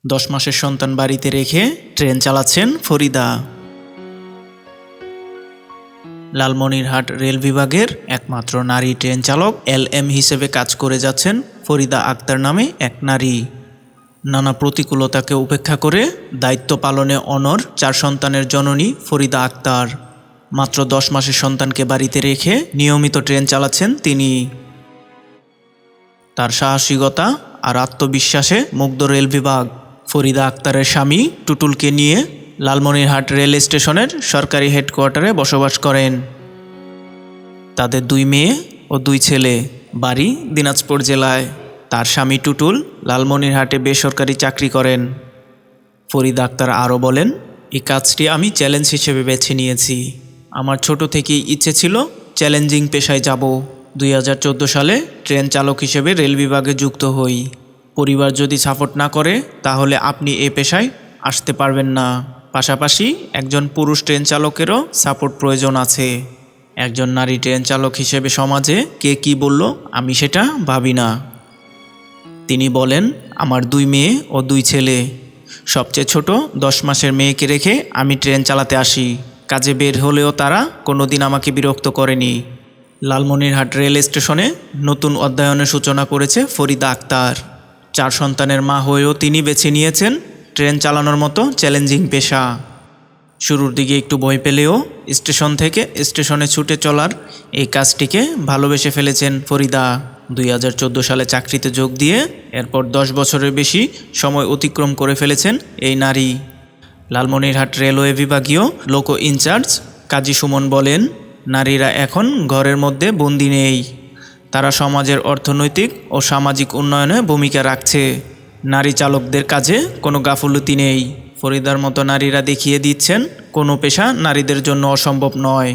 10 মাসের সন্তান বাড়িতে রেখে ট্রেন চালাচ্ছেন ফরিদা। লালমনিরহাট রেল বিভাগের একমাত্র নারী ট্রেন চালক LM হিসেবে কাজ করে যাচ্ছেন ফরিদা আক্তার নামে এক নারী। নানা প্রতিকূলতাকে উপেক্ষা করে দায়িত্ব পালনে অনড় 4 সন্তানের জননী ফরিদা আক্তার। মাত্র 10 মাসের সন্তানকে বাড়িতে রেখে নিয়মিত ট্রেন চালাচ্ছেন তিনি। তার সাহসিকতা আর আত্মবিশ্বাসে মুগ্ধ রেল বিভাগ। ফরিদা আক্তারের স্বামী টুটুলকে নিয়ে লালমনিরহাট রেল স্টেশনের সরকারি হেডকোয়ার্টারে বসবাস করেন। তাদের 2 মেয়ে ও 2 ছেলে, বাড়ি দিনাজপুর জেলায়। তার স্বামী টুটুল লালমনিরহাটে বেসরকারি চাকরি করেন। ফরিদা আক্তার আরও বলেন, এই কাজটি আমি চ্যালেঞ্জ হিসেবে বেছে নিয়েছি। আমার ছোট থেকেই ইচ্ছে ছিল চ্যালেঞ্জিং পেশায় যাব। 2014 সালে ট্রেন চালক হিসেবে রেল বিভাগে যুক্ত হই। পরিবার যদি সাপোর্ট না করে তাহলে আপনি এ পেশায় আসতে পারবেন না। পাশাপাশি একজন পুরুষ ট্রেন চালকেরও সাপোর্ট প্রয়োজন আছে। একজন নারী ট্রেন চালক হিসেবে সমাজে কে কী বলল আমি সেটা ভাবি না। তিনি বলেন, আমার 2 মেয়ে ও 2 ছেলে। সবচেয়ে ছোট 10 মাসের মেয়েকে রেখে আমি ট্রেন চালাতে আসি। কাজে বের হলেও তারা কোনোদিন আমাকে বিরক্ত করেনি। লালমনিরহাট রেল স্টেশনে নতুন অধ্যায়নের সূচনা করেছে ফরিদা আক্তার। 4 সন্তানের মা হয়েও তিনি বেছে নিয়েছেন ট্রেন চালানোর মতো চ্যালেঞ্জিং পেশা। শুরুর দিকে একটু ভয় পেলেও স্টেশন থেকে স্টেশনে ছুটে চলার এই কাজটিকে ভালোবেসে ফেলেছেন ফরিদা। 2014 সালে চাকরিতে যোগ দিয়ে এরপর 10 বছরের বেশি সময় অতিক্রম করে ফেলেছেন এই নারী। লালমনিরহাট রেলওয়ে বিভাগীয় লোকো ইনচার্জ কাজী সুমন বলেন, নারীরা এখন ঘরের মধ্যে বন্দি নেই। তারা সমাজের অর্থনৈতিক ও সামাজিক উন্নয়নে ভূমিকা রাখছে। নারী চালকদের কাজে কোনো গাফিলতি নেই। ফরিদার মতো নারীরা দেখিয়ে দিচ্ছেন কোনো পেশা নারীদের জন্য অসম্ভব নয়।